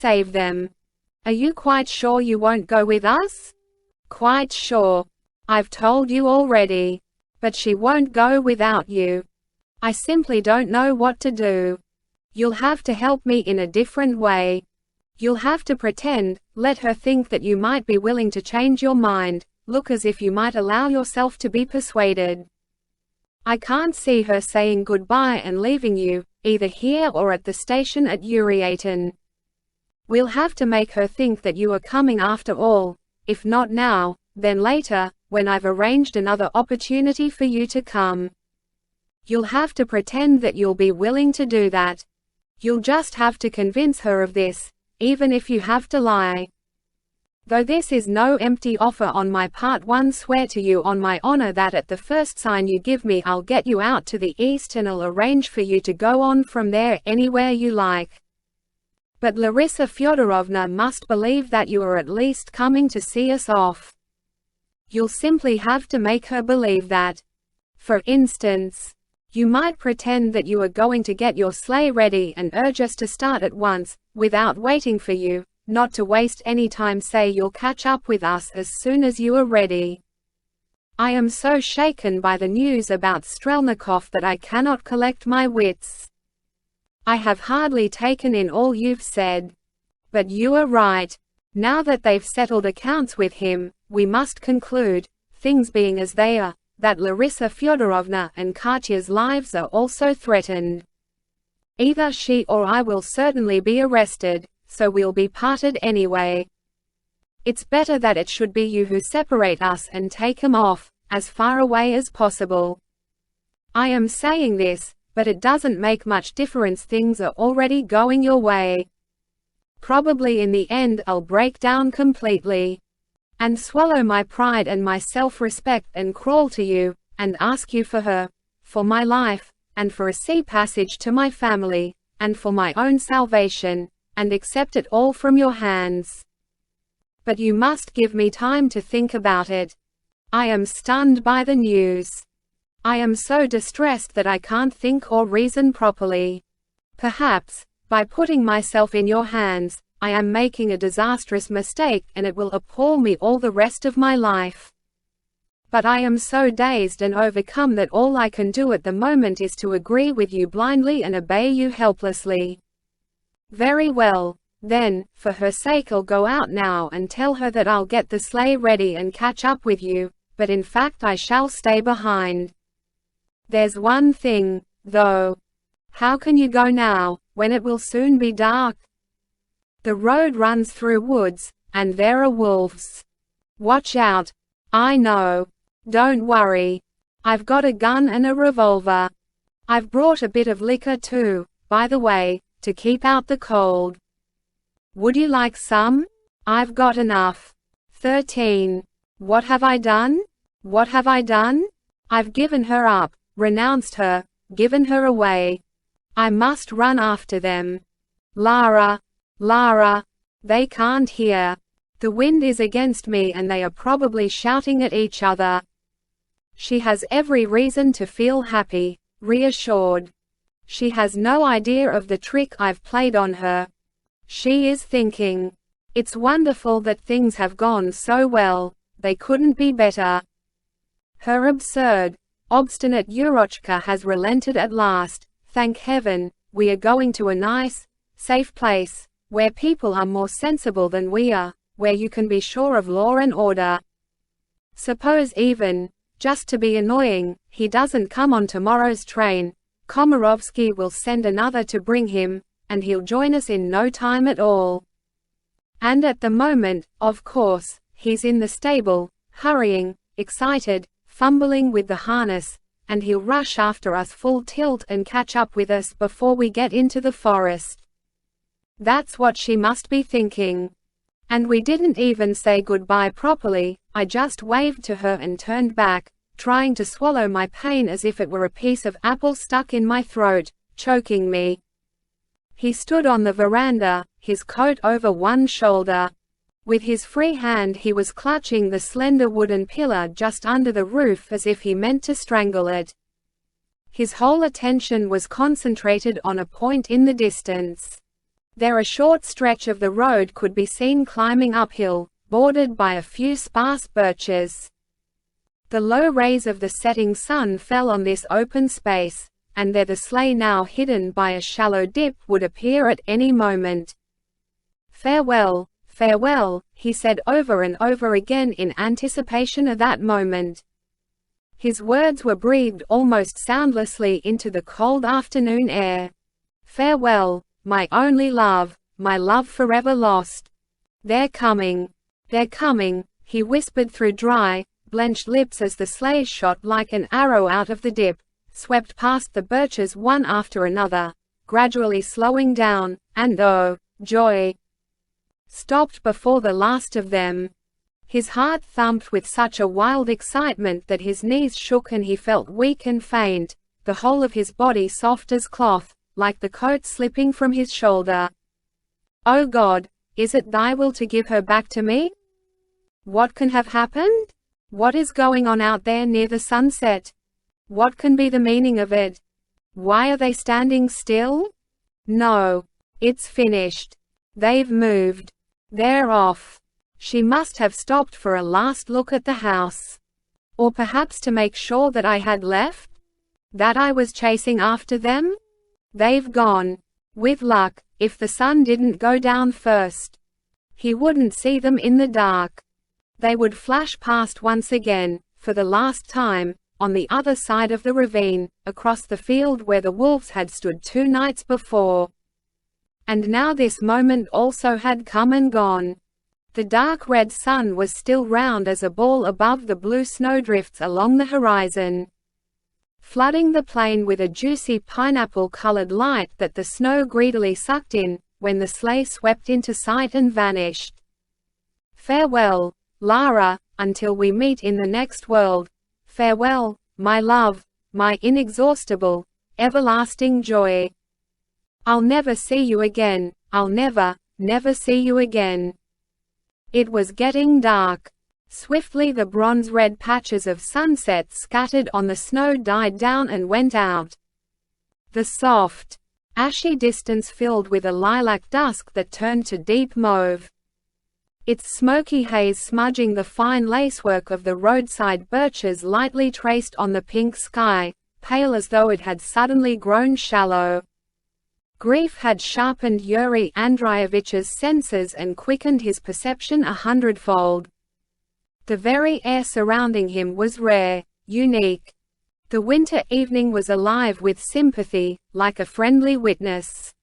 Save them. Are you quite sure you won't go with us? Quite sure. I've told you already. But she won't go without you. I simply don't know what to do. You'll have to help me in a different way. You'll have to pretend, let her think that you might be willing to change your mind, look as if you might allow yourself to be persuaded. I can't see her saying goodbye and leaving you, either here or at the station at Yurii. We'll have to make her think that you are coming after all, if not now, then later, when I've arranged another opportunity for you to come. You'll have to pretend that you'll be willing to do that. You'll just have to convince her of this, even if you have to lie. Though this is no empty offer on my part, one swear to you on my honor that at the first sign you give me I'll get you out to the east and I'll arrange for you to go on from there anywhere you like. But Larisa Fyodorovna must believe that you are at least coming to see us off. You'll simply have to make her believe that. For instance, you might pretend that you are going to get your sleigh ready and urge us to start at once, without waiting for you, not to waste any time. Say you'll catch up with us as soon as you are ready. I am so shaken by the news about Strelnikov that I cannot collect my wits. I have hardly taken in all you've said. But you are right. Now that they've settled accounts with him, we must conclude, things being as they are, that Larisa Fyodorovna and Katia's lives are also threatened. Either she or I will certainly be arrested, so we'll be parted anyway. It's better that it should be you who separate us and take him off, as far away as possible. I am saying this, but it doesn't make much difference. Things are already going your way. Probably in the end I'll break down completely. And swallow my pride and my self-respect and crawl to you, and ask you for her, for my life, and for a sea passage to my family, and for my own salvation, and accept it all from your hands. But you must give me time to think about it. I am stunned by the news. I am so distressed that I can't think or reason properly. Perhaps, by putting myself in your hands, I am making a disastrous mistake and it will appall me all the rest of my life. But I am so dazed and overcome that all I can do at the moment is to agree with you blindly and obey you helplessly. Very well, then, for her sake I'll go out now and tell her that I'll get the sleigh ready and catch up with you, but in fact I shall stay behind. There's one thing, though. How can you go now, when it will soon be dark? The road runs through woods, and there are wolves. Watch out. I know. Don't worry. I've got a gun and a revolver. I've brought a bit of liquor too, by the way, to keep out the cold. Would you like some? I've got enough. 13. What have I done? What have I done? I've given her up, renounced her, given her away. I must run after them. Lara, Lara, they can't hear. The wind is against me and they are probably shouting at each other. She has every reason to feel happy, reassured. She has no idea of the trick I've played on her. She is thinking, it's wonderful that things have gone so well, they couldn't be better. Her absurd, obstinate Yurochka has relented at last, thank heaven. We are going to a nice, safe place, where people are more sensible than we are, where you can be sure of law and order. Suppose even, just to be annoying, he doesn't come on tomorrow's train, Komarovsky will send another to bring him, and he'll join us in no time at all. And at the moment, of course, he's in the stable, hurrying, excited, fumbling with the harness, and he'll rush after us full tilt and catch up with us before we get into the forest. That's what she must be thinking. And we didn't even say goodbye properly. I just waved to her and turned back, trying to swallow my pain as if it were a piece of apple stuck in my throat, choking me. He stood on the veranda, his coat over one shoulder. With his free hand he was clutching the slender wooden pillar just under the roof as if he meant to strangle it. His whole attention was concentrated on a point in the distance. There a short stretch of the road could be seen climbing uphill, bordered by a few sparse birches. The low rays of the setting sun fell on this open space, and there the sleigh, now hidden by a shallow dip, would appear at any moment. "Farewell, farewell," he said over and over again in anticipation of that moment. His words were breathed almost soundlessly into the cold afternoon air. "Farewell, my only love, my love forever lost. They're coming, he whispered through dry, blenched lips as the sleigh shot like an arrow out of the dip, swept past the birches one after another, gradually slowing down, and oh, joy! Stopped before the last of them. His heart thumped with such a wild excitement that his knees shook and he felt weak and faint, the whole of his body soft as cloth, like the coat slipping from his shoulder. "Oh God, is it thy will to give her back to me? What can have happened? What is going on out there near the sunset? What can be the meaning of it? Why are they standing still? No. It's finished. They've moved. They're off. She must have stopped for a last look at the house. Or perhaps to make sure that I had left? That I was chasing after them? They've gone. With luck, if the sun didn't go down first. He wouldn't see them in the dark. They would flash past once again, for the last time, on the other side of the ravine, across the field where the wolves had stood 2 nights before. And now this moment also had come and gone. The dark red sun was still round as a ball above the blue snowdrifts along the horizon, flooding the plain with a juicy pineapple-colored light that the snow greedily sucked in, when the sleigh swept into sight and vanished. "Farewell, Lara, until we meet in the next world. Farewell, my love, my inexhaustible, everlasting joy. I'll never see you again, I'll never, never see you again." It was getting dark. Swiftly the bronze-red patches of sunset scattered on the snow died down and went out. The soft, ashy distance filled with a lilac dusk that turned to deep mauve. Its smoky haze smudging the fine lacework of the roadside birches lightly traced on the pink sky, pale as though it had suddenly grown shallow. Grief had sharpened Yurii Andreevich's senses and quickened his perception 100-fold. The very air surrounding him was rare, unique. The winter evening was alive with sympathy, like a friendly witness.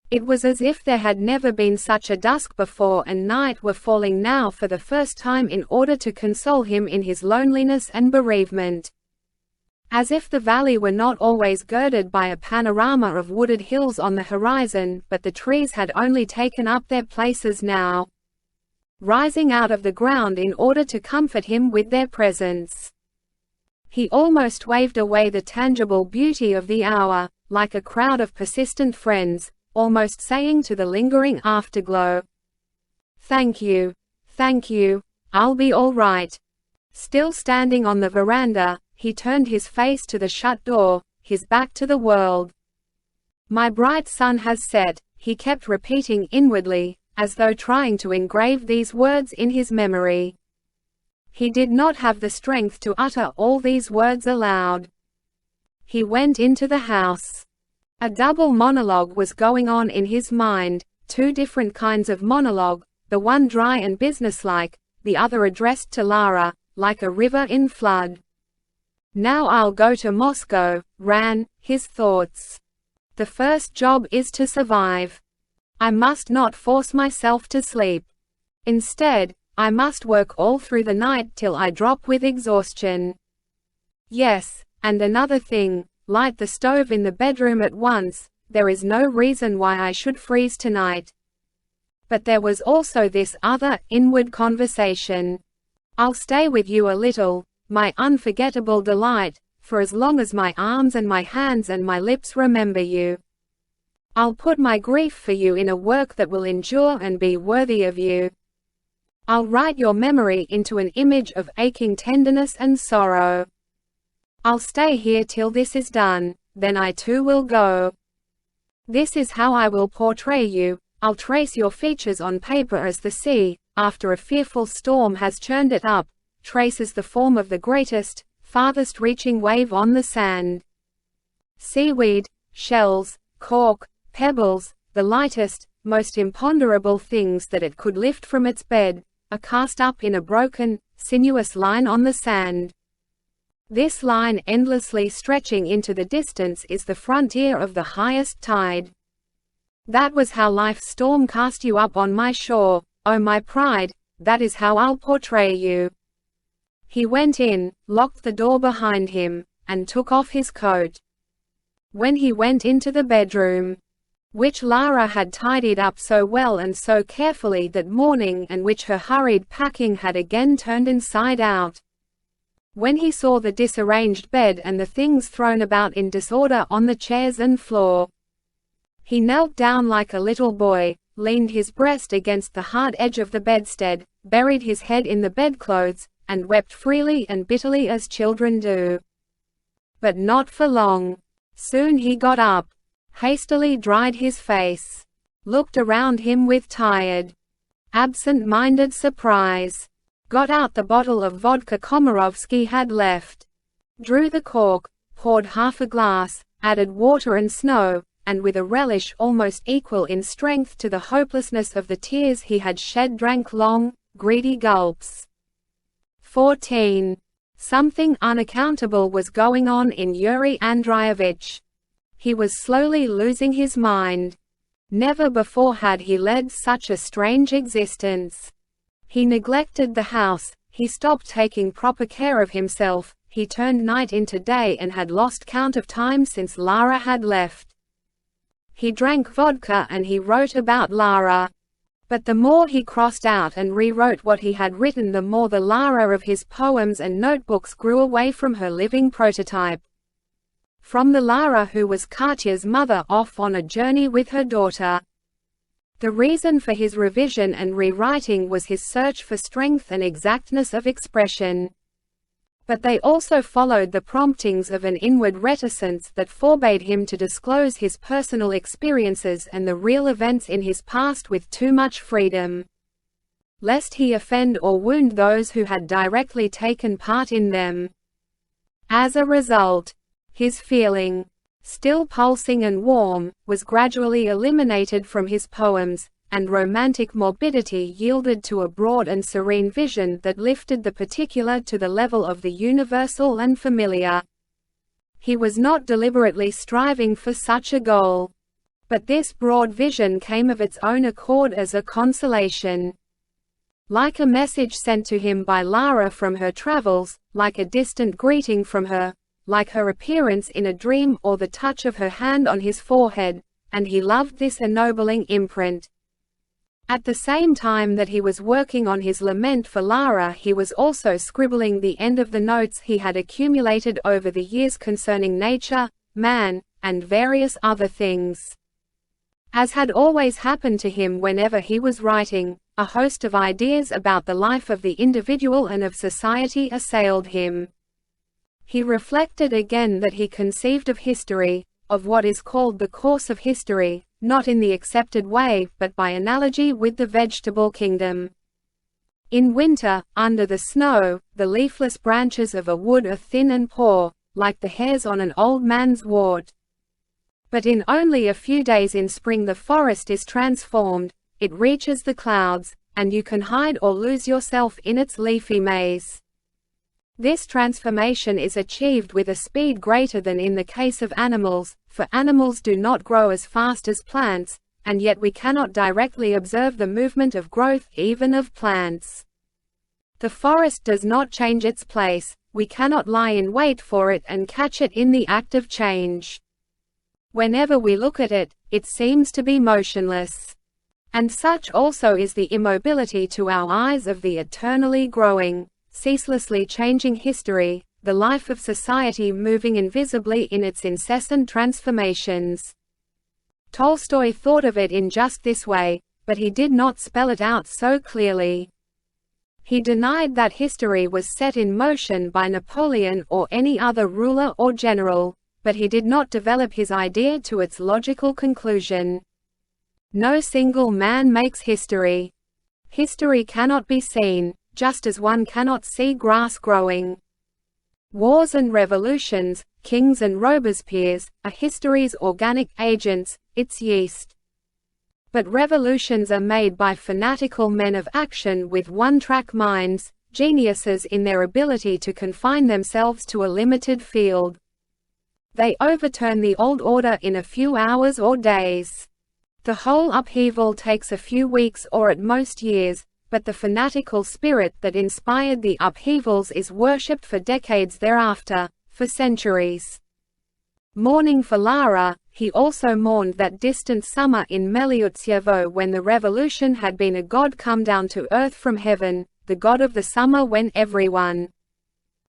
It was as if there had never been such a dusk before, and night were falling now for the first time in order to console him in his loneliness and bereavement. As if the valley were not always girded by a panorama of wooded hills on the horizon, but the trees had only taken up their places now, rising out of the ground in order to comfort him with their presence. He almost waved away the tangible beauty of the hour, like a crowd of persistent friends, almost saying to the lingering afterglow, "Thank you, I'll be all right." Still standing on the veranda, he turned his face to the shut door, his back to the world. "My bright sun has set," he kept repeating inwardly, as though trying to engrave these words in his memory. He did not have the strength to utter all these words aloud. He went into the house. A double monologue was going on in his mind, 2 different kinds of monologue, the one dry and businesslike, the other addressed to Lara, like a river in flood. "Now I'll go to Moscow," ran his thoughts. "The first job is to survive. I must not force myself to sleep. Instead, I must work all through the night till I drop with exhaustion. Yes, and another thing, light the stove in the bedroom at once. There is no reason why I should freeze tonight." But there was also this other, inward conversation. "I'll stay with you a little, my unforgettable delight, for as long as my arms and my hands and my lips remember you. I'll put my grief for you in a work that will endure and be worthy of you. I'll write your memory into an image of aching tenderness and sorrow. I'll stay here till this is done, then I too will go." This is how I will portray you. I'll trace your features on paper as the sea, after a fearful storm has churned it up, traces the form of the greatest, farthest reaching wave on the sand. Seaweed, shells, cork, pebbles, the lightest, most imponderable things that it could lift from its bed, are cast up in a broken, sinuous line on the sand. This line endlessly stretching into the distance is the frontier of the highest tide. That was how life's storm cast you up on my shore, oh my pride, that is how I'll portray you. He went in, locked the door behind him, and took off his coat. When he went into the bedroom, which Lara had tidied up so well and so carefully that morning, and which her hurried packing had again turned inside out. When he saw the disarranged bed and the things thrown about in disorder on the chairs and floor, he knelt down like a little boy, leaned his breast against the hard edge of the bedstead, buried his head in the bedclothes, and wept freely and bitterly as children do. But not for long. Soon he got up, hastily dried his face, looked around him with tired, absent-minded surprise, got out the bottle of vodka Komarovsky had left, drew the cork, poured half a glass, added water and snow, and with a relish almost equal in strength to the hopelessness of the tears he had shed drank long, greedy gulps. 14. Something unaccountable was going on in Yurii Andreevich. He was slowly losing his mind. Never before had he led such a strange existence. He neglected the house, he stopped taking proper care of himself, he turned night into day and had lost count of time since Lara had left. He drank vodka and he wrote about Lara. But the more he crossed out and rewrote what he had written, the more the Lara of his poems and notebooks grew away from her living prototype. From the Lara who was Katia's mother off on a journey with her daughter. The reason for his revision and rewriting was his search for strength and exactness of expression. But they also followed the promptings of an inward reticence that forbade him to disclose his personal experiences and the real events in his past with too much freedom, lest he offend or wound those who had directly taken part in them. As a result, his feeling, still pulsing and warm, was gradually eliminated from his poems, and romantic morbidity yielded to a broad and serene vision that lifted the particular to the level of the universal and familiar. He was not deliberately striving for such a goal. But this broad vision came of its own accord as a consolation. Like a message sent to him by Lara from her travels, like a distant greeting from her, like her appearance in a dream or the touch of her hand on his forehead, and he loved this ennobling imprint. At the same time that he was working on his lament for Lara, he was also scribbling the end of the notes he had accumulated over the years concerning nature, man, and various other things. As had always happened to him whenever he was writing, a host of ideas about the life of the individual and of society assailed him. He reflected again that he conceived of history, of what is called the course of history, not in the accepted way but by analogy with the vegetable kingdom. In winter, under the snow, the leafless branches of a wood are thin and poor, like the hairs on an old man's wart. But in only a few days in spring the forest is transformed, it reaches the clouds, and you can hide or lose yourself in its leafy maze. This transformation is achieved with a speed greater than in the case of animals, for animals do not grow as fast as plants, and yet we cannot directly observe the movement of growth even of plants. The forest does not change its place, we cannot lie in wait for it and catch it in the act of change. Whenever we look at it, it seems to be motionless. And such also is the immobility to our eyes of the eternally growing, ceaselessly changing history, the life of society moving invisibly in its incessant transformations. Tolstoy thought of it in just this way, but he did not spell it out so clearly. He denied that history was set in motion by Napoleon or any other ruler or general, but he did not develop his idea to its logical conclusion. No single man makes history. History cannot be seen, just as one cannot see grass growing. Wars and revolutions, kings and Robespierres, are history's organic agents, its yeast. But revolutions are made by fanatical men of action with one-track minds, geniuses in their ability to confine themselves to a limited field. They overturn the old order in a few hours or days. The whole upheaval takes a few weeks or at most years, but the fanatical spirit that inspired the upheavals is worshipped for decades thereafter, for centuries. Mourning for Lara, he also mourned that distant summer in Meliutsevo when the revolution had been a god come down to earth from heaven, the god of the summer when everyone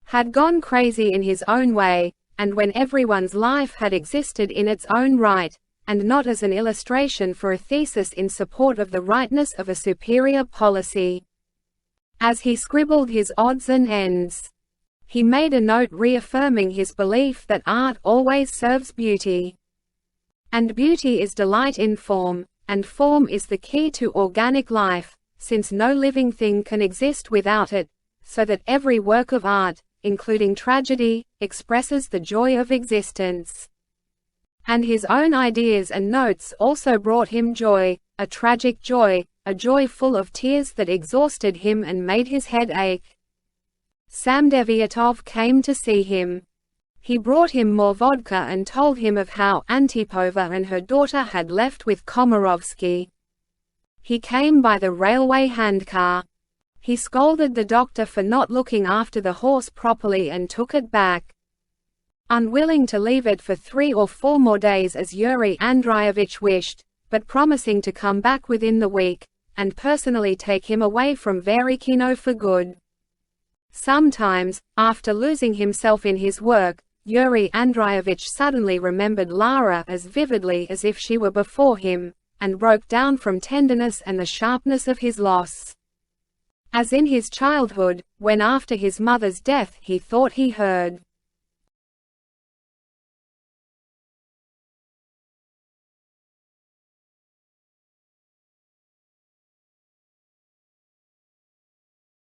had gone crazy in his own way, and when everyone's life had existed in its own right, and not as an illustration for a thesis in support of the rightness of a superior policy. As he scribbled his odds and ends, he made a note reaffirming his belief that art always serves beauty. And beauty is delight in form, and form is the key to organic life, since no living thing can exist without it, so that every work of art, including tragedy, expresses the joy of existence. And his own ideas and notes also brought him joy, a tragic joy, a joy full of tears that exhausted him and made his head ache. Samdeviatov came to see him. He brought him more vodka and told him of how Antipova and her daughter had left with Komarovsky. He came by the railway handcar. He scolded the doctor for not looking after the horse properly and took it back. Unwilling to leave it for 3 or 4 more days as Yurii Andreyevich wished, but promising to come back within the week, and personally take him away from varykino for good. Sometimes, after losing himself in his work, Yurii Andreyevich suddenly remembered Lara as vividly as if she were before him, and broke down from tenderness and the sharpness of his loss. As in his childhood, when after his mother's death he thought he heard